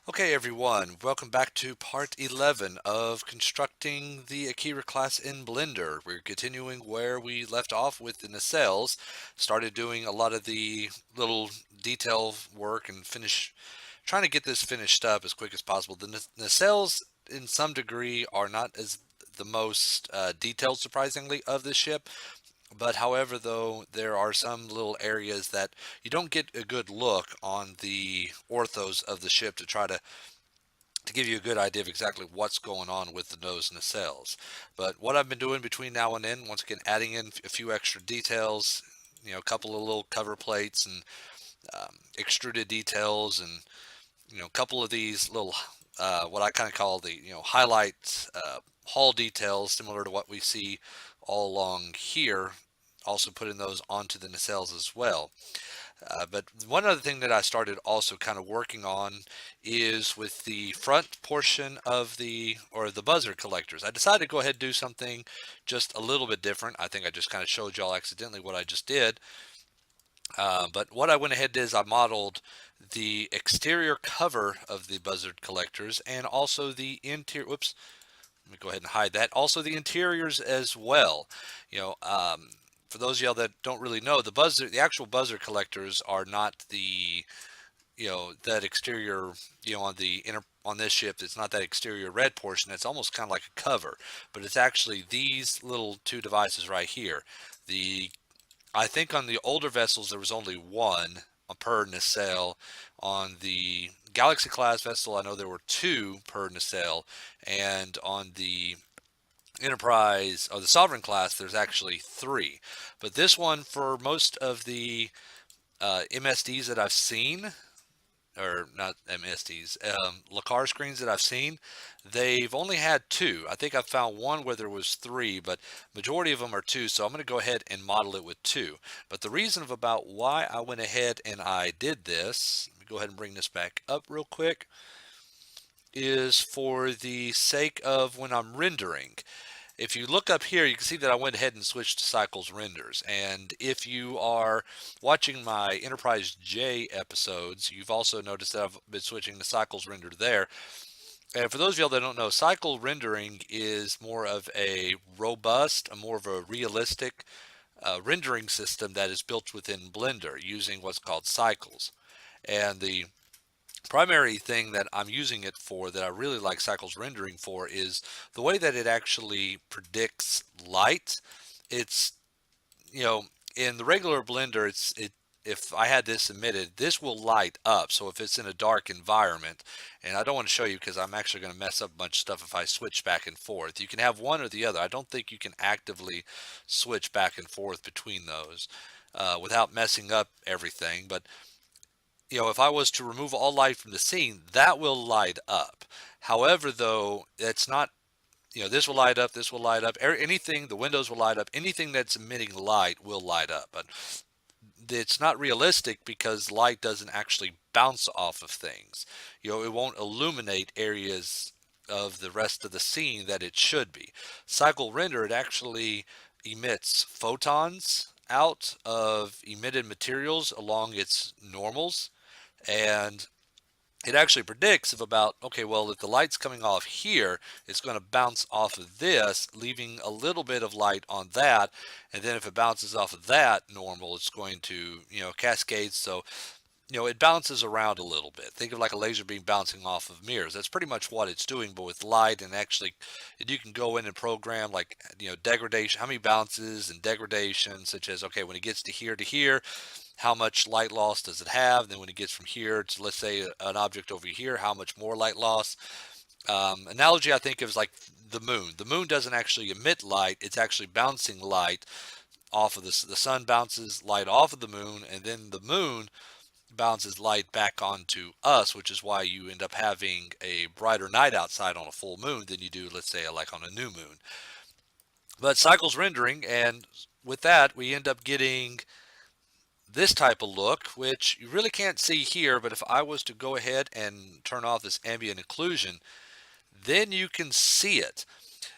Okay, everyone, welcome back to part 11 of constructing the Akira class in Blender. We're continuing where we left off with the nacelles, started doing a lot of the little detail work and trying to get this finished up as quick as possible. The nacelles, in some degree, are not as the most detailed, surprisingly, of this ship. But however, though, there are some little areas that you don't get a good look on the orthos of the ship to give you a good idea of exactly what's going on with the nose nacelles. But what I've been doing between now and then, once again, adding in a few extra details, a couple of little cover plates and extruded details, and a couple of these little what I kind of call the highlight hull details, similar to what we see all along here. Also putting those onto the nacelles as well. But one other thing that I started also kind of working on is with the front portion of the buzzer collectors. I decided to go ahead and do something just a little bit different. I think I just kind of showed y'all accidentally what I just did. But what I went ahead and did is I modeled the exterior cover of the buzzard collectors and also the interior. Whoops. Let me go ahead and hide that. Also the interiors as well. You know, um, for those of y'all that don't really know, the actual buzzer collectors are not that exterior, on this ship. It's not that exterior red portion. It's almost kind of like a cover, but it's actually these little two devices right here. The I think on the older vessels there was only one per nacelle. On the Galaxy class vessel, I know there were two per nacelle, and on the Enterprise or the Sovereign class, there's actually three. But this one, for most of the MSDs that I've seen, or not MSDs, Lakar screens that I've seen, they've only had two. I think I found one where there was three, but majority of them are two. So I'm going to go ahead and model it with two. But the reason about why I went ahead and I did this, let me go ahead and bring this back up real quick, is for the sake of when I'm rendering. If you look up here, you can see that I went ahead and switched to Cycles Renders. And if you are watching my Enterprise J episodes, you've also noticed that I've been switching to Cycles Render there. And for those of y'all that don't know, cycle rendering is more of a robust, more of a realistic rendering system that is built within Blender using what's called cycles. And the primary thing that I'm using it for, that I really like cycles rendering for, is the way that it actually predicts light. It's, you know, in the regular Blender, if I had this emitted, this will light up. So if it's in a dark environment, and I don't want to show you because I'm actually going to mess up a bunch of stuff if I switch back and forth. You can have one or the other. I don't think you can actively switch back and forth between those without messing up everything. But if I was to remove all light from the scene, that will light up. However, though, it's not, this will light up, this will light up, anything, the windows will light up, anything that's emitting light will light up. But it's not realistic because light doesn't actually bounce off of things. It won't illuminate areas of the rest of the scene that it should be. Cycle render, it actually emits photons out of emitted materials along its normals, and it actually predicts if about, okay, well, if the light's coming off here, it's going to bounce off of this, leaving a little bit of light on that. And then if it bounces off of that normal, it's going to, cascade. So, it bounces around a little bit. Think of like a laser beam bouncing off of mirrors. That's pretty much what it's doing, but with light. And actually, you can go in and program like, degradation, how many bounces and degradation, such as, okay, when it gets to here, how much light loss does it have? And then when it gets from here to, let's say, an object over here, how much more light loss? Analogy I think is like the moon. The moon doesn't actually emit light. It's actually bouncing light off of the sun bounces light off of the moon, and then the moon bounces light back onto us, which is why you end up having a brighter night outside on a full moon than you do, let's say, like on a new moon. But cycles rendering, and with that, we end up getting this type of look, which you really can't see here, but if I was to go ahead and turn off this ambient occlusion, then you can see it.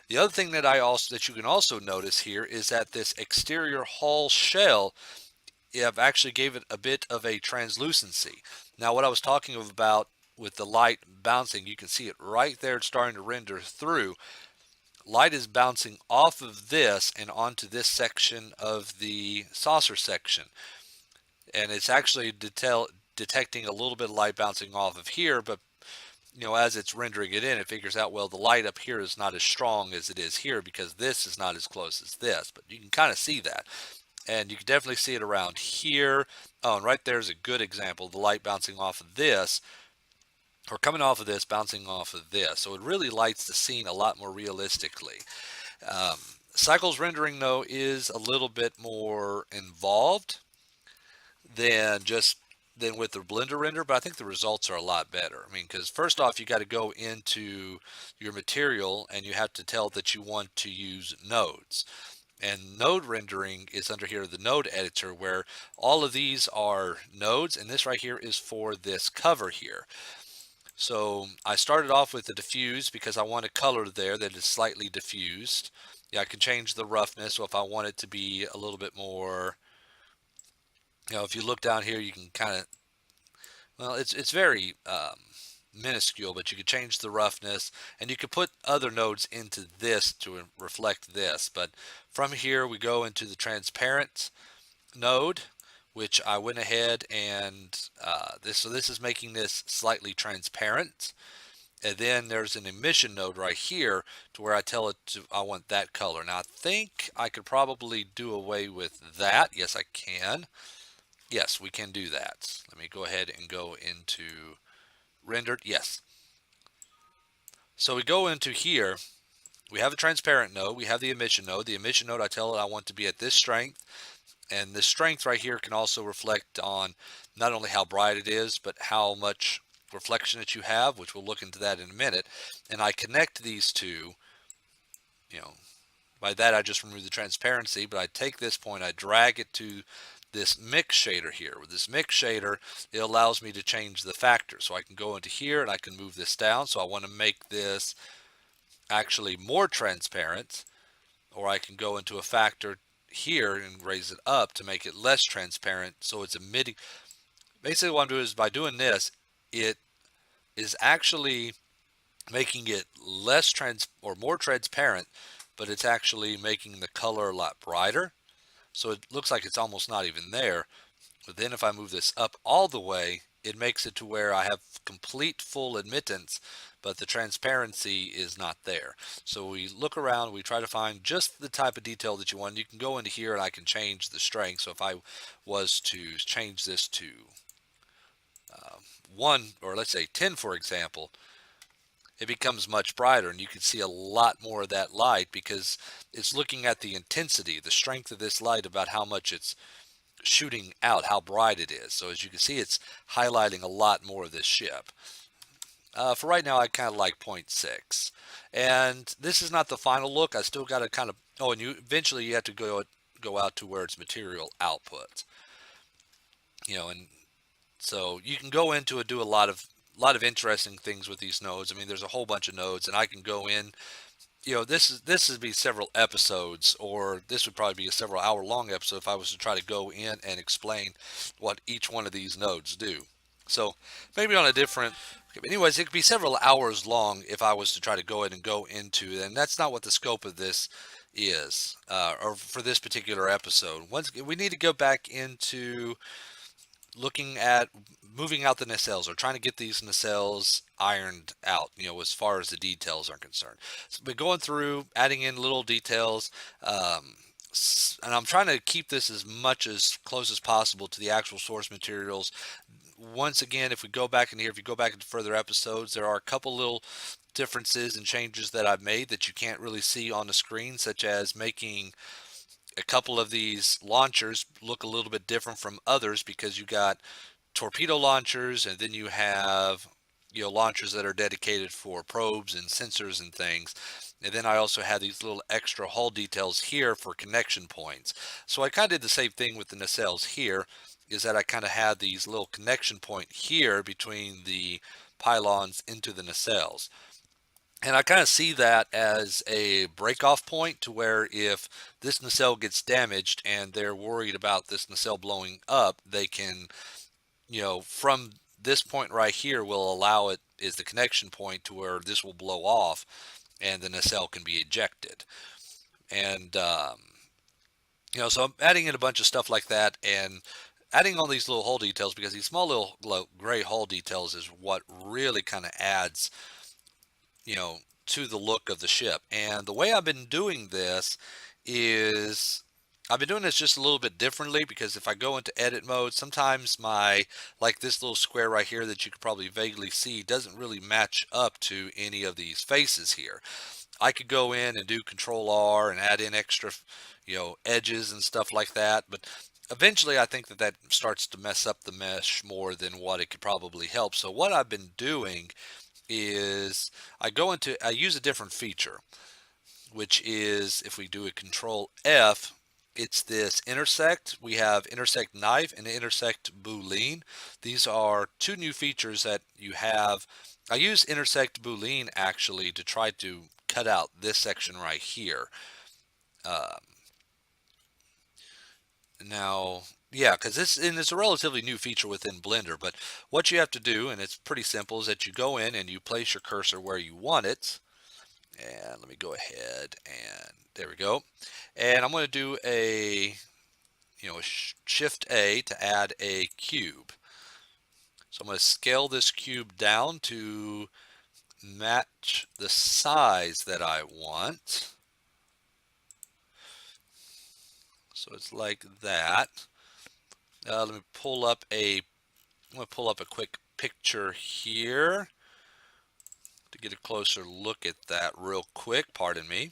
The other thing that you can also notice here is that this exterior hull shell, I've actually gave it a bit of a translucency. Now, what I was talking about with the light bouncing, you can see it right there. It's starting to render through. Light is bouncing off of this and onto this section of the saucer section. And it's actually detecting a little bit of light bouncing off of here, but as it's rendering it in, it figures out, well, the light up here is not as strong as it is here because this is not as close as this. But you can kind of see that. And you can definitely see it around here. Oh, and right there's a good example, the light bouncing off of this, or coming off of this, bouncing off of this. So it really lights the scene a lot more realistically. Cycles rendering, though, is a little bit more involved than with the Blender render, but I think the results are a lot better. I mean, because first off, you got to go into your material and you have to tell that you want to use nodes. And node rendering is under here, the node editor, where all of these are nodes, and this right here is for this cover here. So I started off with the diffuse because I want a color there that is slightly diffused. Yeah, I can change the roughness, so if I want it to be a little bit more, if you look down here, you can kind of, well, it's very minuscule, but you could change the roughness, and you could put other nodes into this to reflect this. But from here, we go into the transparent node, which I went ahead and so this is making this slightly transparent. And then there's an emission node right here to where I tell it I want that color. Now I think I could probably do away with that. Yes, I can. Yes, we can do that. Let me go ahead and go into rendered. Yes. So we go into here. We have a transparent node. We have the emission node. The emission node, I tell it I want to be at this strength. And the strength right here can also reflect on not only how bright it is, but how much reflection that you have, which we'll look into that in a minute. And I connect these two, by that I just remove the transparency, but I take this point, I drag it to this mix shader here. With this mix shader, it allows me to change the factor. So I can go into here and I can move this down. So I want to make this actually more transparent, or I can go into a factor here and raise it up to make it less transparent, so it's emitting. Basically what I'm doing is, by doing this, it is actually making it less more transparent, but it's actually making the color a lot brighter, so it looks like it's almost not even there. But then if I move this up all the way, it makes it to where I have complete full admittance, but the transparency is not there. So we look around, we try to find just the type of detail that you want. You can go into here and I can change the strength. So if I was to change this to 1, or let's say 10, for example, it becomes much brighter, and you can see a lot more of that light because it's looking at the intensity, the strength of this light, about how much it's shooting out, how bright it is. So as you can see, it's highlighting a lot more of this ship. For right now, I kind of like 0.6. And this is not the final look. I still got to kind of, and eventually you have to go out to where it's material output. And so you can go into it, do a lot of interesting things with these nodes. I mean, there's a whole bunch of nodes, and I can go in. This would be several episodes, or this would probably be a several hour long episode if I was to try to go in and explain what each one of these nodes do. So maybe on a different, anyways, it could be several hours long if I was to try to go in and go into it, and that's not what the scope of this is, or for this particular episode. We need to go back into looking at moving out the nacelles, or trying to get these nacelles ironed out, as far as the details are concerned. So we're going through, adding in little details, and I'm trying to keep this as close as possible to the actual source materials. Once again, if you go back into further episodes, there are a couple little differences and changes that I've made that you can't really see on the screen, such as making a couple of these launchers look a little bit different from others, because you got torpedo launchers, and then you have launchers that are dedicated for probes and sensors and things. And then I also have these little extra hull details here for connection points. So I kind of did the same thing with the nacelles here, is that I kind of had these little connection point here between the pylons into the nacelles. And I kind of see that as a break-off point, to where if this nacelle gets damaged and they're worried about this nacelle blowing up, they can, from this point right here will allow it is the connection point to where this will blow off and the nacelle can be ejected. And so I'm adding in a bunch of stuff like that and adding all these little hull details because these small little gray hull details is what really kind of adds, you know, to the look of the ship. And the way I've been doing this is I've been doing this just a little bit differently because if I go into edit mode, sometimes like this little square right here that you could probably vaguely see doesn't really match up to any of these faces here. I could go in and do Control R and add in extra, edges and stuff like that. But eventually I think that starts to mess up the mesh more than what it could probably help. So what I've been doing is I use a different feature, which is if we do a Control F, it's this intersect. We have intersect knife and intersect boolean. These are two new features that you have. I use intersect boolean actually to try to cut out this section right here. Um, Now, yeah, because it's a relatively new feature within Blender, but what you have to do, and it's pretty simple, is that you go in and you place your cursor where you want it. And let me go ahead and there we go. And I'm going to do Shift A to add a cube. So I'm going to scale this cube down to match the size that I want. So it's like that. Let me pull up I'm going to pull up a quick picture here to get a closer look at that real quick. Pardon me.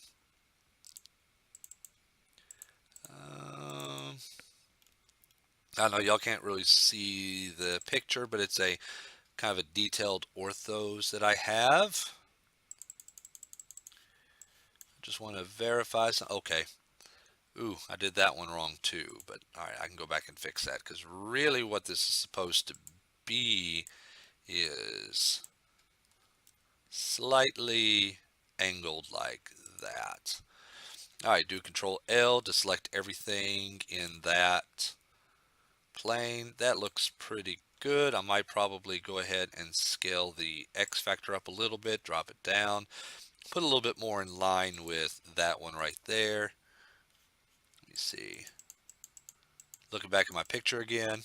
I know y'all can't really see the picture, but it's a kind of a detailed orthos that I have. Just want to verify some. Okay. Ooh, I did that one wrong too, but all right, I can go back and fix that because really what this is supposed to be is slightly angled like that. All right, do Control L to select everything in that plane. That looks pretty good. I might probably go ahead and scale the X factor up a little bit, drop it down, put a little bit more in line with that one right there. Let me see. Looking back at my picture again.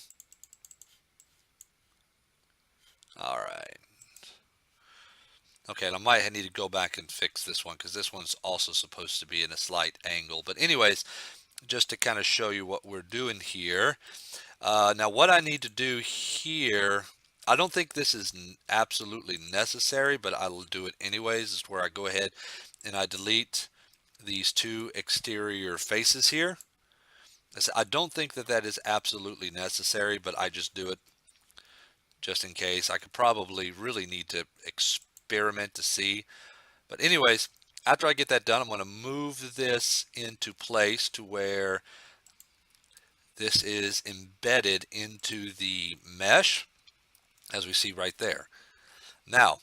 All right. Okay, and I might need to go back and fix this one because this one's also supposed to be in a slight angle. But anyways, just to kind of show you what we're doing here. Now what I need to do here, I don't think this is absolutely necessary, but I will do it anyways. Is where I go ahead and I delete these two exterior faces here. I don't think that is absolutely necessary, but I just do it just in case. I could probably really need to experiment to see. But anyways, after I get that done, I'm going to move this into place to where this is embedded into the mesh, as we see right there. Now,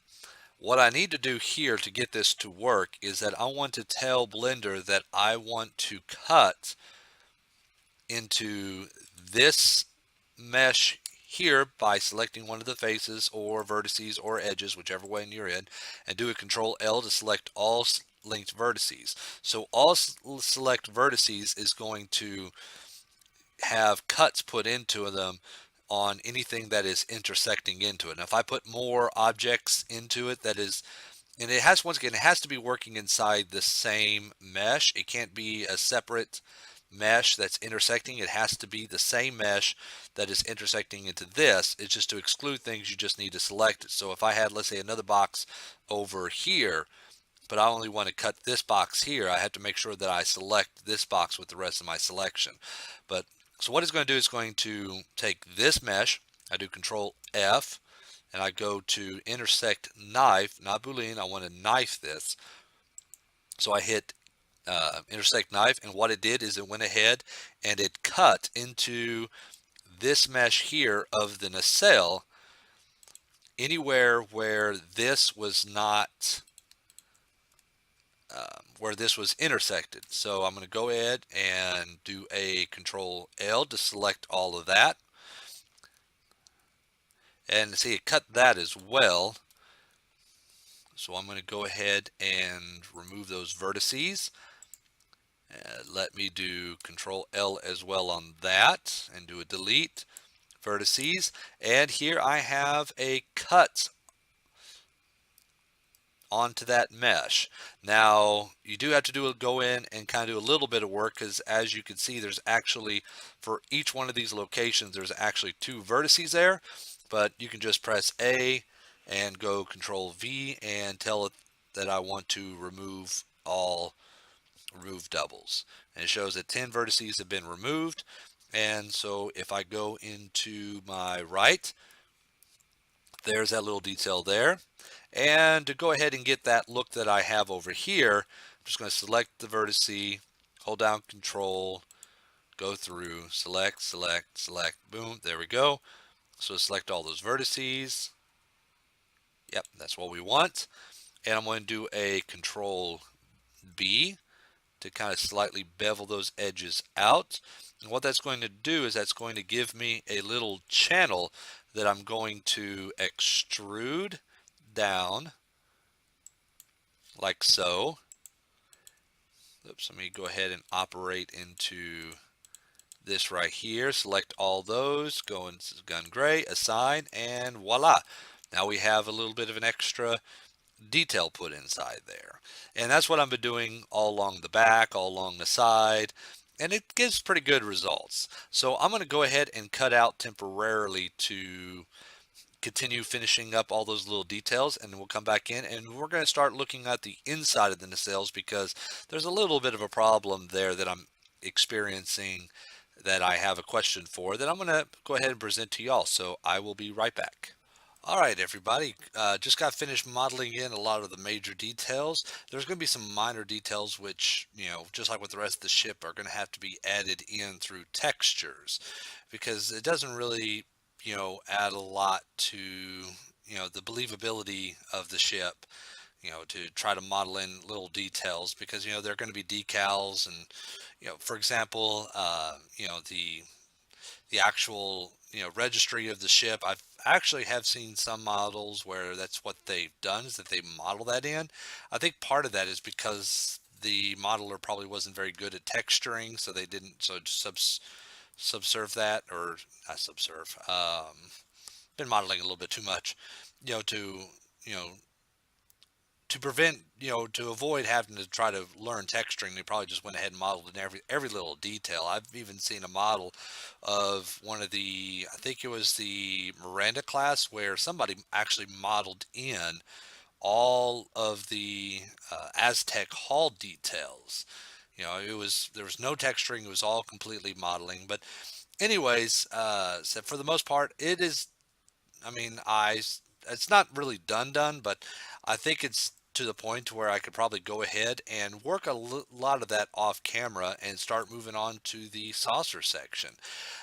what I need to do here to get this to work is that I want to tell Blender that I want to cut into this mesh here by selecting one of the faces or vertices or edges, whichever way you're in, and do a Control L to select all linked vertices. So all select vertices is going to have cuts put into them on anything that is intersecting into it. Now if I put more objects into it, and it has, once again, it has to be working inside the same mesh. It can't be a separate mesh that's intersecting. It has to be the same mesh that is intersecting into this. It's just to exclude things, you just need to select it. So if I had, let's say, another box over here, but I only want to cut this box here, I have to make sure that I select this box with the rest of my selection. But so what it's going to do is going to take this mesh, I do Control F, and I go to Intersect Knife, not Boolean, I want to knife this. So I hit Intersect Knife, and what it did is it went ahead and it cut into this mesh here of the nacelle anywhere where this was not where this was intersected. So I'm going to go ahead and do a Control L to select all of that. And see, it cut that as well. So I'm going to go ahead and remove those vertices. Let me do Control L as well on that and do a delete vertices. And here I have a cut onto that mesh. Now you do have to go in and kind of do a little bit of work, because as you can see, there's actually, for each one of these locations, there's actually two vertices there. But you can just press A and go Control V and tell it that I want to remove doubles, and it shows that 10 vertices have been removed. And so if I go into my right, there's that little detail there. And to go ahead and get that look that I have over here, I'm just going to select the vertice, hold down Control, go through, select, select, select, boom, there we go. So select all those vertices. Yep, that's what we want. And I'm going to do a Control B to kind of slightly bevel those edges out. And what that's going to do is that's going to give me a little channel that I'm going to extrude down like so. Oops, let me go ahead and operate into this right here. Select all those, go in gun gray, assign, and voila. Now we have a little bit of an extra detail put inside there. And that's what I've been doing all along the back, all along the side, and it gives pretty good results. So I'm going to go ahead and cut out temporarily to continue finishing up all those little details, and we'll come back in and we're going to start looking at the inside of the nacelles, because there's a little bit of a problem there that I'm experiencing that I have a question for that I'm going to go ahead and present to y'all. So I will be right back. All right, everybody, just got finished modeling in a lot of the major details. There's going to be some minor details which, just like with the rest of the ship, are going to have to be added in through textures, because it doesn't really, add a lot to, the believability of the ship, to try to model in little details, because, there are going to be decals and, for example, the actual registry of the ship. I've actually have seen some models where that's what they've done, is that they model that in. I think part of that is because the modeler probably wasn't very good at texturing, so they didn't subserve that, or not subserve. Been modeling a little bit too much, to you know to prevent, to avoid having to try to learn texturing. They probably just went ahead and modeled in every little detail. I've even seen a model of one of the, I think it was the Miranda class, where somebody actually modeled in all of the Aztec hull details. There was no texturing; it was all completely modeling. But anyways, so for the most part, it is, I mean, it's not really done, but I think it's to the point to where I could probably go ahead and work lot of that off camera and start moving on to the saucer section.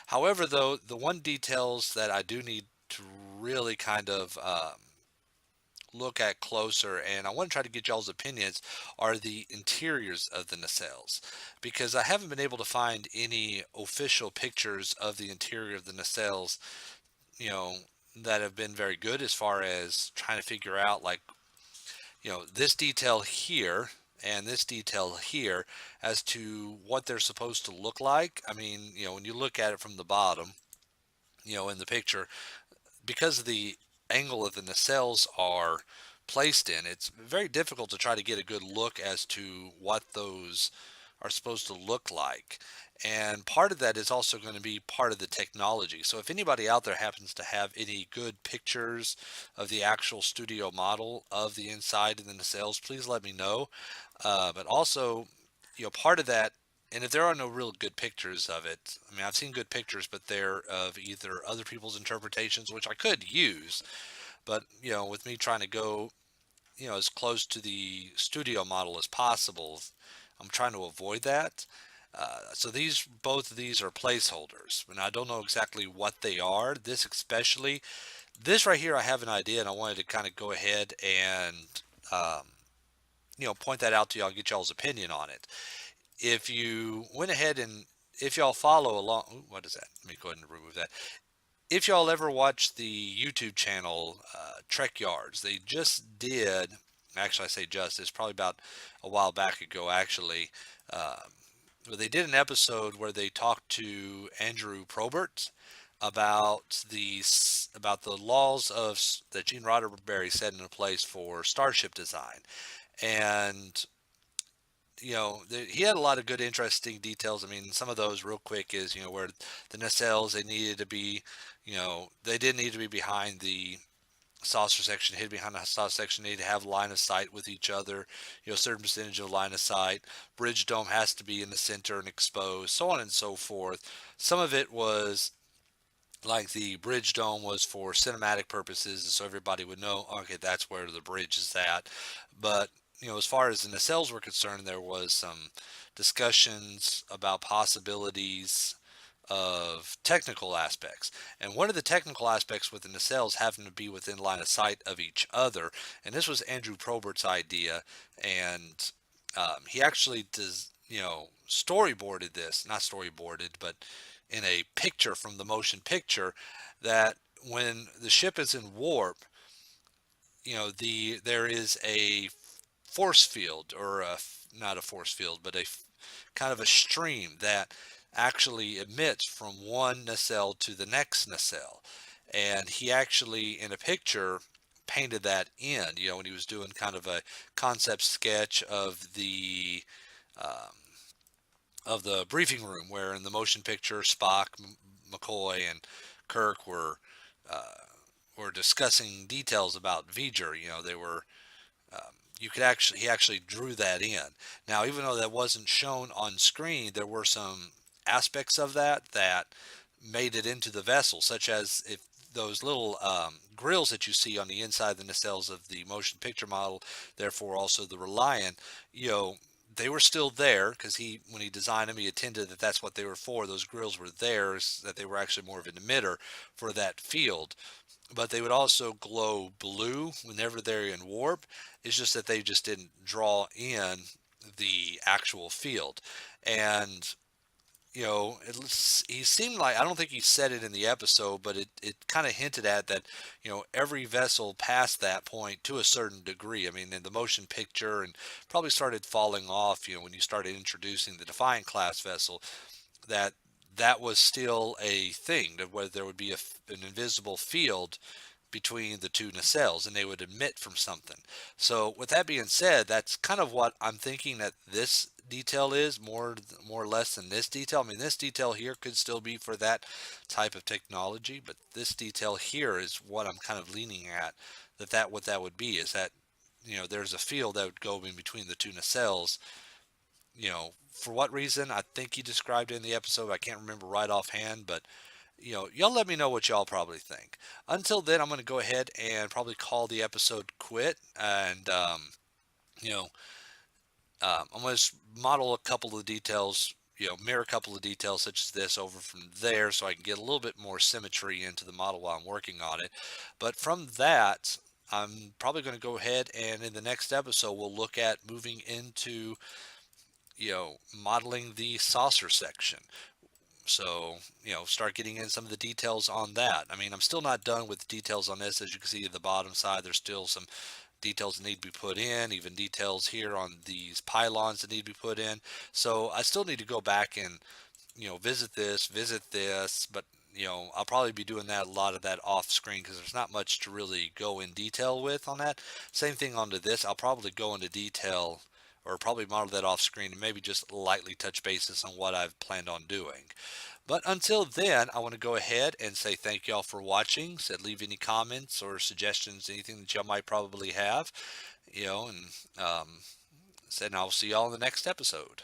However, though, the one details that I do need to really kind of look at closer, and I want to try to get y'all's opinions, are the interiors of the nacelles, because I haven't been able to find any official pictures of the interior of the nacelles, you know, that have been very good, as far as trying to figure out, like, this detail here and this detail here, as to what they're supposed to look like. I mean, when you look at it from the bottom, in the picture, because of the angle that the nacelles are placed in, it's very difficult to try to get a good look as to what those are supposed to look like. And part of that is also going to be part of the technology. So if anybody out there happens to have any good pictures of the actual studio model of the inside and the nacelles, please let me know. But also, part of that, and if there are no real good pictures of it, I mean, I've seen good pictures, but they're of either other people's interpretations, which I could use. But, with me trying to go, as close to the studio model as possible, I'm trying to avoid that. So both of these are placeholders, and I don't know exactly what they are. This right here, I have an idea, and I wanted to kind of go ahead and, um, point that out to y'all, get y'all's opinion on it. If you went ahead and if y'all follow along, ooh, what is that? Let me go ahead and remove that. if y'all ever watch the YouTube channel Trek Yards, they just did. Actually, I say just. It's probably about a while back ago, actually. Um, but they did an episode where they talked to Andrew Probert about the laws of that Gene Roddenberry set into place for starship design, and he had a lot of good, interesting details. I mean, some of those real quick is, where the nacelles, they needed to be, they didn't need to be behind the saucer section, hid behind the saucer section. They need to have line of sight with each other, a certain percentage of line of sight. Bridge dome has to be in the center and exposed, so on and so forth. Some of it was like the bridge dome was for cinematic purposes, so everybody would know, okay, that's where the bridge is at. But as far as the nacelles were concerned, there was some discussions about possibilities of technical aspects. And one of the technical aspects with the nacelles having to be within line of sight of each other. And this was Andrew Probert's idea. And he actually does, storyboarded this, not storyboarded, but in a picture from the motion picture, that when the ship is in warp, there is a force field, or not a force field, but a kind of a stream that actually emits from one nacelle to the next nacelle. And he actually, in a picture, painted that in, when he was doing kind of a concept sketch um, of the briefing room, where in the motion picture Spock, McCoy, and Kirk were discussing details about V'ger. They were you could actually he actually drew that in. Now, even though that wasn't shown on screen, there were some aspects of that made it into the vessel, such as if those little grills that you see on the inside of the nacelles of the motion picture model, therefore also the Reliant, they were still there because when he designed them, he intended that that's what they were for. Those grills were there, that they were actually more of an emitter for that field, but they would also glow blue whenever they're in warp. It's just that they just didn't draw in the actual field. And he seemed like, I don't think he said it in the episode, but it kind of hinted at that, every vessel past that point to a certain degree. I mean, in the motion picture, and probably started falling off, when you started introducing the Defiant class vessel, that that was still a thing, that where there would be an invisible field between the two nacelles, and they would emit from something. So with that being said, that's kind of what I'm thinking that this detail is, more or less than this detail. I mean, this detail here could still be for that type of technology, but this detail here is what I'm kind of leaning at, that what that would be is that there's a field that would go in between the two nacelles. For what reason, I think he described it in the episode. I can't remember right offhand, but y'all let me know what y'all probably think. Until then, I'm going to go ahead and probably call the episode quit. And, you know, I'm going to model a couple of details, mirror a couple of details such as this over from there, so I can get a little bit more symmetry into the model while I'm working on it. But from that, I'm probably going to go ahead and in the next episode, we'll look at moving into, modeling the saucer section. So, start getting in some of the details on that. I mean, I'm still not done with the details on this. As you can see at the bottom side, there's still some details that need to be put in, even details here on these pylons that need to be put in. So I still need to go back and, visit this, but, I'll probably be doing that, a lot of that off screen, because there's not much to really go in detail with on that. Same thing onto this. I'll probably go into detail, or probably model that off screen, and maybe just lightly touch bases on what I've planned on doing. But until then, I want to go ahead and say thank y'all for watching. Said leave any comments or suggestions, anything that y'all might probably have, and said, and I'll see y'all in the next episode.